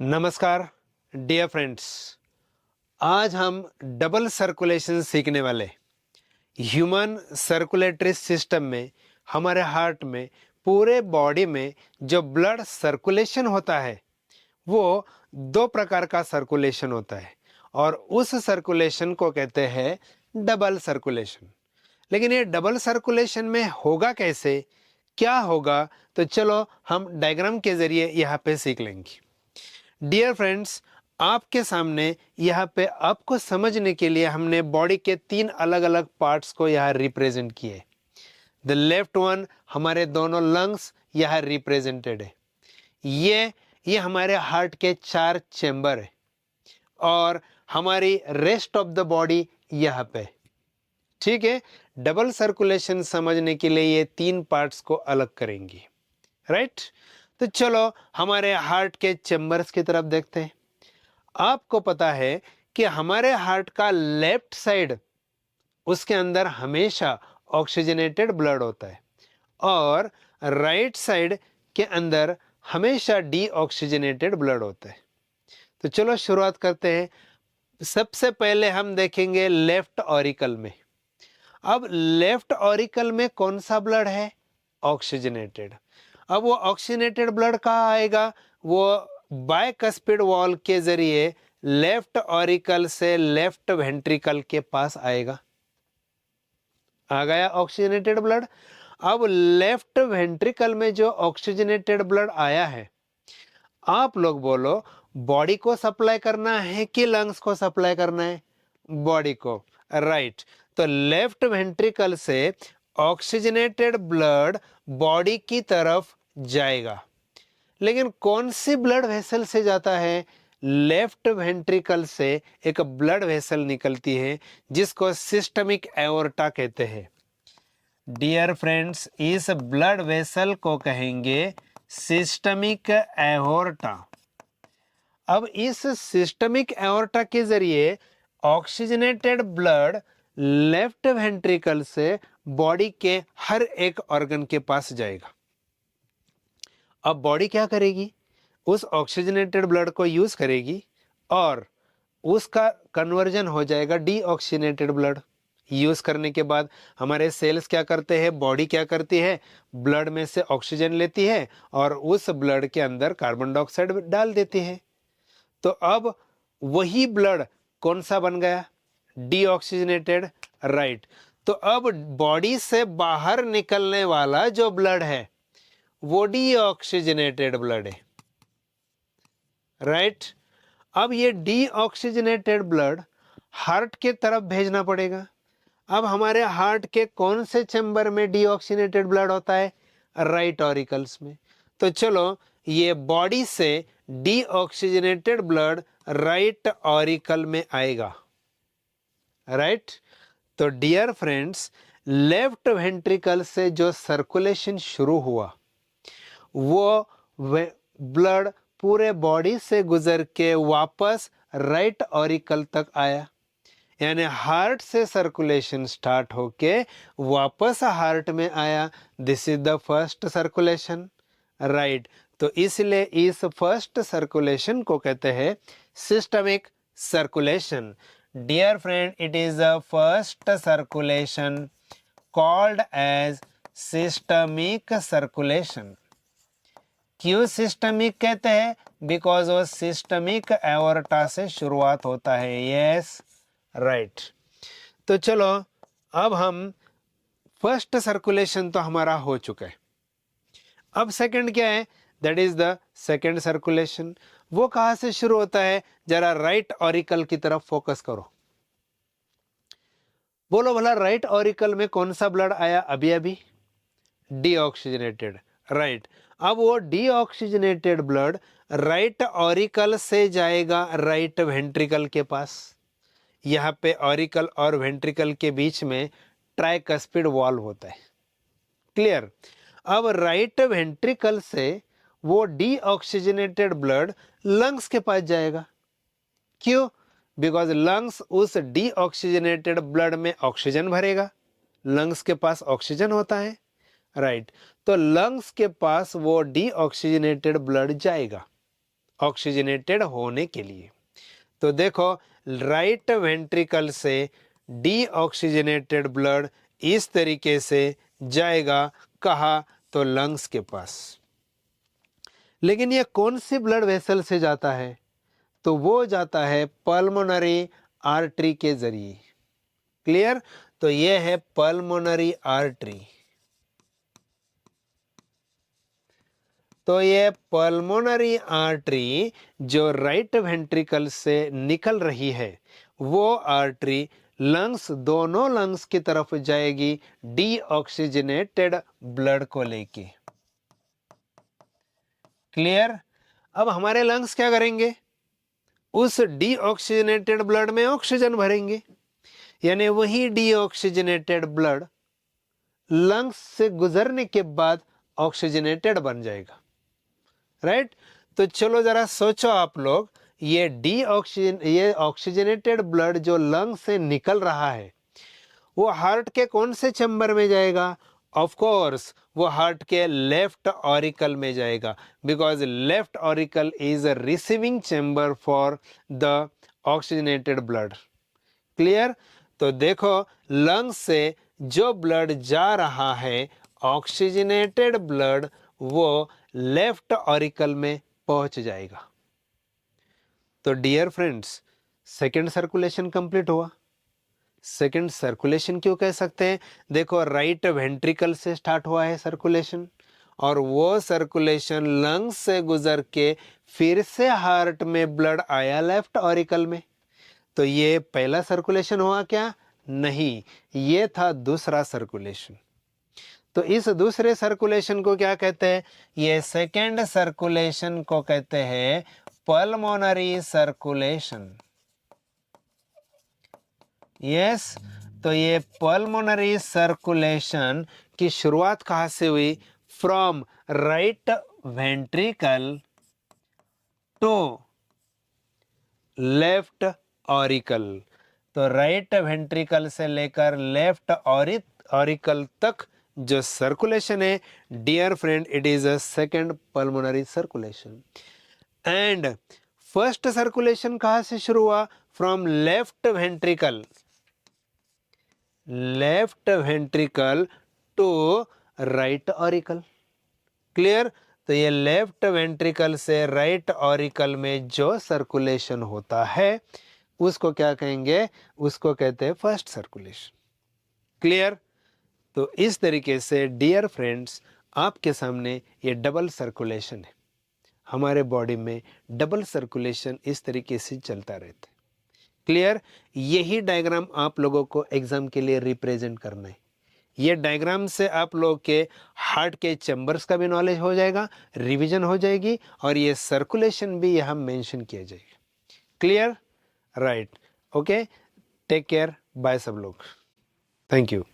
नमस्कार dear friends. आज हम डबल सर्कुलेशन सीखने वाले। ह्यूमन सर्कुलेटरी सिस्टम में हमारे हार्ट में पूरे बॉडी में जो ब्लड सर्कुलेशन होता है वो दो प्रकार का सर्कुलेशन होता है और उस सर्कुलेशन को कहते हैं डबल सर्कुलेशन। लेकिन ये डबल सर्कुलेशन में होगा कैसे, क्या होगा, तो चलो हम डायग्राम के जरिए यहाँ पे सीख लेंगे। डियर फ्रेंड्स, आपके सामने यहाँ पे आपको समझने के लिए हमने बॉडी के तीन अलग अलग पार्ट्स को यहाँ रिप्रेजेंट किए। द लेफ्ट वन हमारे दोनों लंग्स यहाँ रिप्रेजेंटेड है। ये हमारे हार्ट के चार चेंबर है और हमारी रेस्ट ऑफ द बॉडी यहाँ पे। ठीक है, डबल सर्कुलेशन समझने के लिए ये तीन पार्ट्स को अलग करेंगे, राइट। तो चलो हमारे हार्ट के चेंबर्स की तरफ देखते हैं। आपको पता है कि हमारे हार्ट का लेफ्ट साइड, उसके अंदर हमेशा ऑक्सीजनेटेड ब्लड होता है और राइट साइड के अंदर हमेशा डीऑक्सीजनेटेड ब्लड होता है। तो चलो शुरुआत करते हैं। सबसे पहले हम देखेंगे लेफ्ट ऑरिकल में। अब लेफ्ट ऑरिकल में कौन सा ब्लड है? ऑक्सीजनेटेड। अब वो ऑक्सीजनेटेड ब्लड कहाँ आएगा? वो बायकस्पिड वॉल के जरिए लेफ्ट ऑरिकल से लेफ्ट वेंट्रिकल के पास आएगा। आ गया ऑक्सीजनेटेड ब्लड। अब लेफ्ट वेंट्रिकल में जो ऑक्सीजनेटेड ब्लड आया है, आप लोग बोलो बॉडी को सप्लाई करना है कि लंग्स को सप्लाई करना है? बॉडी को, राइट। तो लेफ्ट वेंट्रिकल से ऑक्सीजनेटेड ब्लड बॉडी की तरफ जाएगा। लेकिन कौन सी ब्लड वेसल से जाता है? लेफ्ट वेंट्रिकल से एक ब्लड वेसल निकलती है जिसको सिस्टमिक एओर्टा कहते हैं। डियर फ्रेंड्स, इस ब्लड वेसल को कहेंगे सिस्टमिक एओर्टा। अब इस सिस्टमिक एओर्टा के जरिए ऑक्सीजनेटेड ब्लड लेफ्ट वेंट्रिकल से बॉडी के हर एक ऑर्गन के पास जाएगा। अब बॉडी क्या करेगी? उस ऑक्सीजनेटेड ब्लड को यूज करेगी और उसका कन्वर्जन हो जाएगा डीऑक्सीजनेटेड ब्लड। यूज करने के बाद हमारे सेल्स क्या करते हैं, बॉडी क्या करती है? ब्लड में से ऑक्सीजन लेती है और उस ब्लड के अंदर कार्बन डाइऑक्साइड डाल देती है। तो अब वही ब्लड कौन सा बन गया? Deoxygenated, right. तो अब बॉडी से बाहर निकलने वाला जो ब्लड है वो डीऑक्सीजनेटेड ब्लड है, राइट। अब ये डीऑक्सीजनेटेड ब्लड हार्ट के तरफ भेजना पड़ेगा। अब हमारे हार्ट के कौन से चैम्बर में डीऑक्सीजनेटेड ब्लड होता है? राइट ऑरिकल्स में। तो चलो, ये बॉडी से डीऑक्सीजनेटेड ब्लड राइट ऑरिकल में आएगा, राइट। तो डियर फ्रेंड्स, लेफ्ट वेंट्रिकल से जो सर्कुलेशन शुरू हुआ वो ब्लड पूरे बॉडी से गुजर के वापस राइट ऑरिकल तक आया। यानी हार्ट से सर्कुलेशन स्टार्ट होके वापस हार्ट में आया। This is the first circulation, right. तो इसलिए इस फर्स्ट सर्कुलेशन को कहते हैं systemic circulation. Dear friend, it is the first circulation called as systemic circulation. क्यों सिस्टमिक कहते हैं? बिकॉज वो सिस्टमिक एओर्टा से शुरुआत होता है। Yes, right. तो चलो, अब हम फर्स्ट सर्कुलेशन तो हमारा हो चुका है। अब सेकंड क्या है? That is the second circulation. वो कहां से शुरू होता है? जरा राइट ऑरिकल की तरफ फोकस करो। बोलो भला, राइट ऑरिकल में कौन सा ब्लड आया अभी अभी? Deoxygenated, right. अब वो डीऑक्सीजनेटेड ब्लड राइट ऑरिकल से जाएगा राइट वेंट्रिकल के पास। यहाँ पे ऑरिकल और वेंट्रिकल के बीच में ट्राइकस्पिड वॉल्व होता है, क्लियर। अब राइट वेंट्रिकल से वो डीऑक्सीजनेटेड ब्लड लंग्स के पास जाएगा। क्यों? बिकॉज लंग्स उस डीऑक्सीजनेटेड ब्लड में ऑक्सीजन भरेगा। लंग्स के पास ऑक्सीजन होता है, राइट। तो लंग्स के पास वो डीऑक्सीजनेटेड ब्लड जाएगा ऑक्सीजनेटेड होने के लिए। तो देखो, राइट वेंट्रिकल से डीऑक्सीजनेटेड ब्लड इस तरीके से जाएगा, कहाँ? तो लंग्स के पास। लेकिन ये कौन सी ब्लड वेसल से जाता है? तो वो जाता है पल्मोनरी आर्टरी के जरिए। क्लियर? तो ये है पल्मोनरी आर्टरी। तो ये पल्मोनरी आर्टरी जो राइट वेंट्रिकल से निकल रही है, वो आर्टरी लंग्स, दोनों लंग्स की तरफ जाएगी डीऑक्सीजनेटेड ब्लड को लेके। क्लियर? अब हमारे लंग्स क्या करेंगे? उस डीऑक्सीजनेटेड ब्लड में ऑक्सीजन भरेंगे, यानी वही डीऑक्सीजनेटेड ब्लड लंग्स से गुजरने के बाद ऑक्सीजनेटेड बन जाएगा। राइट? तो चलो जरा सोचो आप लोग, ये ऑक्सीजनेटेड ब्लड जो लंग से निकल रहा है, वो हार्ट के कौन से चैम्बर में जाएगा? ऑफ कोर्स वो हार्ट के लेफ्ट ऑरिकल में जाएगा, because left auricle is a receiving chamber for the oxygenated blood. Clear? तो देखो, लंग से जो ब्लड जा रहा है, ऑक्सीजनेटेड ब्लड, वो लेफ्ट ऑरिकल में पहुंच जाएगा। तो dear friends, second circulation complete हुआ। सेकंड सर्कुलेशन क्यों कह सकते हैं? देखो, राइट वेंट्रिकल से स्टार्ट हुआ है सर्कुलेशन, और वो सर्कुलेशन लंग्स से गुजर के फिर से हार्ट में ब्लड आया लेफ्ट ऑरिकल में। तो ये पहला सर्कुलेशन हुआ क्या? नहीं, ये था दूसरा सर्कुलेशन। तो इस दूसरे सर्कुलेशन को क्या कहते हैं? ये सेकेंड सर्कुलेशन को कहते हैं पल्मोनरी सर्कुलेशन। यस, तो ये पल्मोनरी सर्कुलेशन की शुरुआत कहाँ से हुई? From right ventricle to left auricle. तो राइट वेंट्रिकल से लेकर लेफ्ट ऑरिकल तक जो सर्कुलेशन है, dear friend, it is a second pulmonary circulation. And first circulation कहां से शुरू हुआ? From left ventricle to right auricle. Clear? तो ये लेफ्ट वेंट्रिकल से राइट ऑरिकल में जो सर्कुलेशन होता है, उसको क्या कहेंगे? उसको कहते हैं फर्स्ट सर्कुलेशन। क्लियर? तो इस तरीके से डियर फ्रेंड्स, आपके सामने ये डबल सर्कुलेशन है। हमारे बॉडी में डबल सर्कुलेशन इस तरीके से चलता रहता है। क्लियर? यही डायग्राम आप लोगों को एग्जाम के लिए रिप्रेजेंट करना है। ये डायग्राम से आप लोग के हार्ट के चैम्बर्स का भी नॉलेज हो जाएगा, रिवीजन हो जाएगी, और ये सर्कुलेशन भी यहाँ मेंशन किया जाएगा। Clear? Right? Okay, take care, bye सब लोग। Thank you.